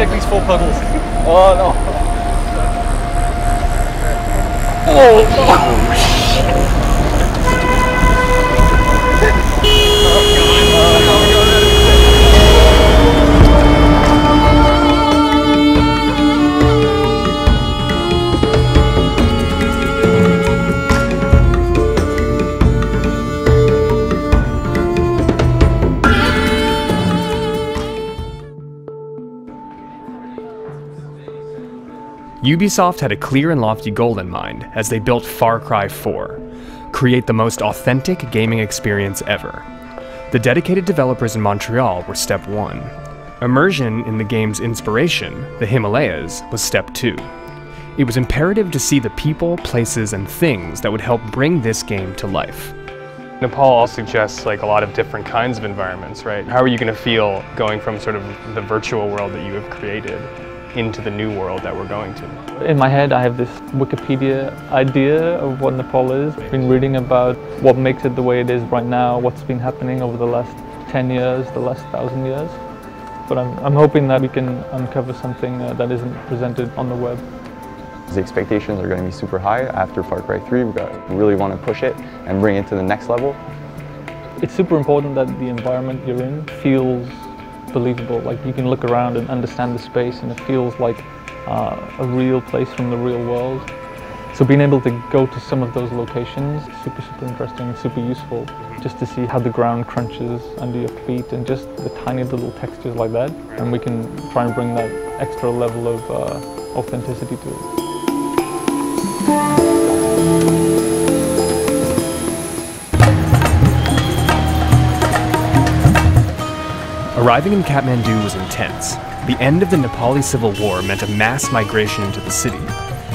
check these 4 puddles. Oh no. Oh shit. Ubisoft had a clear and lofty goal in mind as they built Far Cry 4, create the most authentic gaming experience ever. The dedicated developers in Montreal were step 1. Immersion in the game's inspiration, the Himalayas, was step 2. It was imperative to see the people, places, and things that would help bring this game to life. Nepal also suggests like a lot of different kinds of environments, right? How are you going to feel going from sort of the virtual world that you have created into the new world that we're going to? In my head I have this Wikipedia idea of what Nepal is. I've been reading about what makes it the way it is right now, what's been happening over the last 10 years, the last 1,000 years. But I'm hoping that we can uncover something that isn't presented on the web. The expectations are going to be super high after Far Cry 3. We really want to push it and bring it to the next level. It's super important that the environment you're in feels believable. Like you can look around and understand the space and it feels like a real place from the real world. So being able to go to some of those locations is super interesting and super useful, just to see how the ground crunches under your feet and just the tiny little textures like that. And we can try and bring that extra level of authenticity to it. Arriving in Kathmandu was intense. The end of the Nepali Civil War meant a mass migration into the city,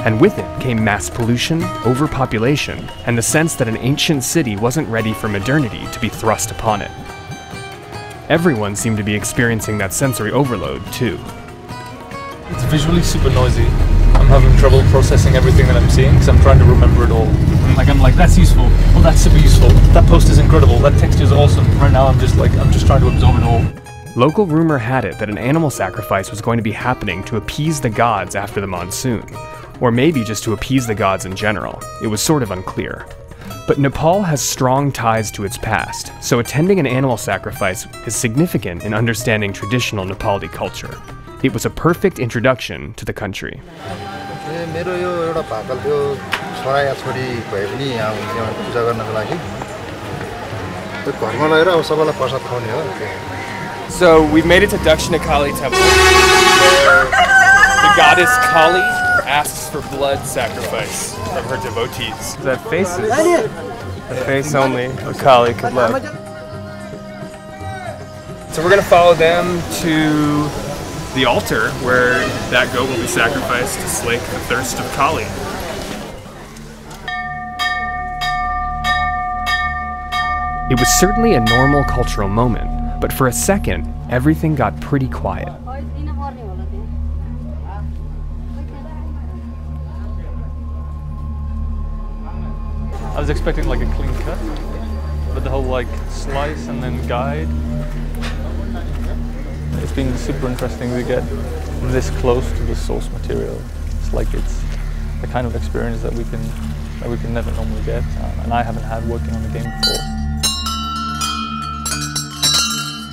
and with it came mass pollution, overpopulation, and the sense that an ancient city wasn't ready for modernity to be thrust upon it. Everyone seemed to be experiencing that sensory overload, too. It's visually super noisy. I'm having trouble processing everything that I'm seeing because I'm trying to remember it all. Like I'm like, that's useful. Well, that's super useful. That post is incredible. That texture is awesome. Right now, I'm just trying to absorb it all. Local rumor had it that an animal sacrifice was going to be happening to appease the gods after the monsoon, or maybe just to appease the gods in general. It was sort of unclear. But Nepal has strong ties to its past, so attending an animal sacrifice is significant in understanding traditional Nepali culture. It was a perfect introduction to the country. So we've made it to Dakshina Kali Temple, where the goddess Kali asks for blood sacrifice from her devotees. That face is the face only Kali could love. So we're gonna follow them to the altar where that goat will be sacrificed to slake the thirst of Kali. It was certainly a normal cultural moment, but for a second, everything got pretty quiet. I was expecting like a clean cut, but the whole like slice and then guide. It's been super interesting to get this close to the source material. It's like it's the kind of experience that we can never normally get, and I haven't had working on the game before.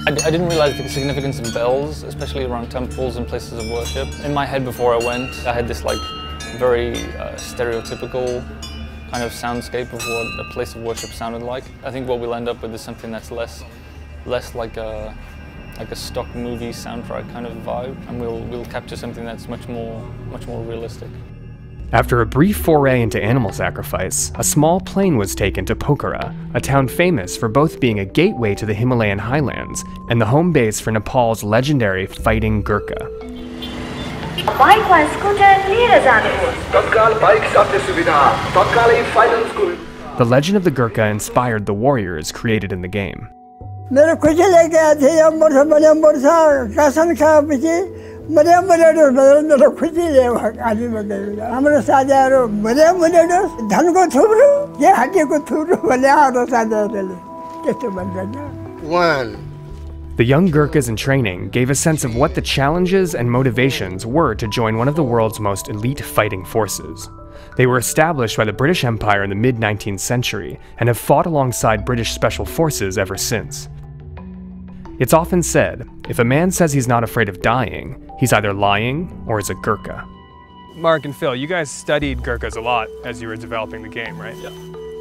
I didn't realize the significance of bells, especially around temples and places of worship. In my head before I went, I had this like very stereotypical kind of soundscape of what a place of worship sounded like. I think what we'll end up with is something that's less like a stock movie soundtrack kind of vibe, and we'll capture something that's much more realistic. After a brief foray into animal sacrifice, a small plane was taken to Pokhara, a town famous for both being a gateway to the Himalayan highlands and the home base for Nepal's legendary fighting Gurkha. The legend of the Gurkha inspired the warriors created in the game. The young Gurkhas in training gave a sense of what the challenges and motivations were to join one of the world's most elite fighting forces. They were established by the British Empire in the mid-19th century and have fought alongside British special forces ever since. It's often said, if a man says he's not afraid of dying, he's either lying or is a Gurkha. Mark and Phil, you guys studied Gurkhas a lot as you were developing the game, right? Yeah.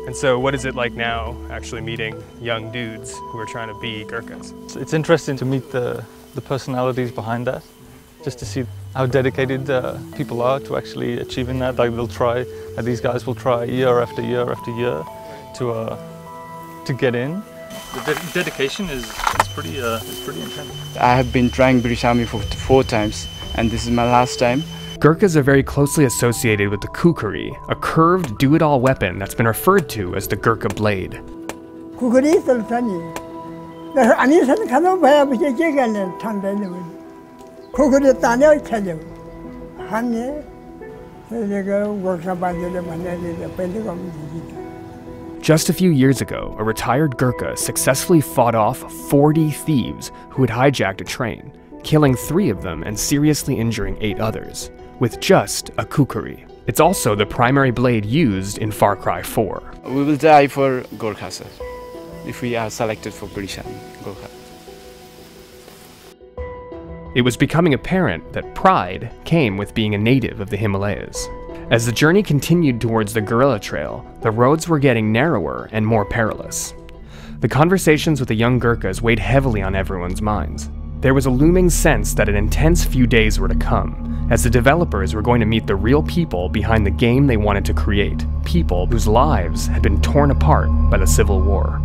And so what is it like now actually meeting young dudes who are trying to be Gurkhas? It's interesting to meet the personalities behind that, just to see how dedicated people are to actually achieving that. Like these guys will try year after year after year to get in. The dedication is pretty intense. I have been trying British Army for 4 times, and this is my last time. Gurkhas are very closely associated with the kukri, a curved do-it-all weapon that's been referred to as the Gurkha blade. Just a few years ago, a retired Gurkha successfully fought off 40 thieves who had hijacked a train, killing 3 of them and seriously injuring 8 others, with just a kukri. It's also the primary blade used in Far Cry 4. We will die for Gorkha, sir, if we are selected for British Army, Gorkha. It was becoming apparent that pride came with being a native of the Himalayas. As the journey continued towards the guerrilla trail, the roads were getting narrower and more perilous. The conversations with the young Gurkhas weighed heavily on everyone's minds. There was a looming sense that an intense few days were to come, as the developers were going to meet the real people behind the game they wanted to create, people whose lives had been torn apart by the Civil War.